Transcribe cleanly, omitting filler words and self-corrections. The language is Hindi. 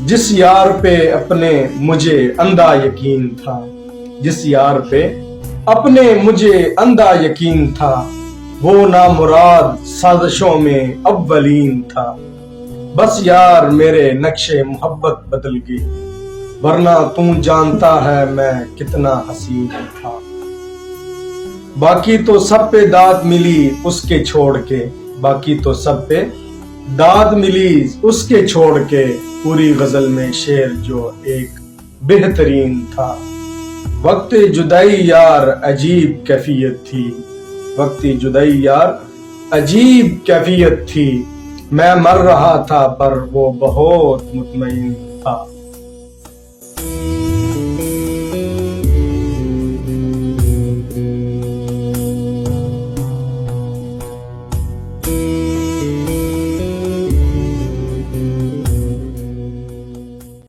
जिस यार पे अपने मुझे अंधा यकीन था, जिस यार पे अपने मुझे अंधा यकीन था, वो नामुराद साजिशों में अव्वलीन था। बस यार मेरे नक्शे मोहब्बत बदल गई, वरना तू जानता है मैं कितना हसीन था। बाकी तो सब पे दाद मिली उसके छोड़ के, बाकी तो सब पे दाद मिली उसके छोड़ के, पूरी गजल में शेर जो एक बेहतरीन था। वक्त जुदाई यार अजीब कैफियत थी, वक्त जुदाई यार अजीब कैफियत थी। मैं मर रहा था पर वो बहुत मुतमईन था।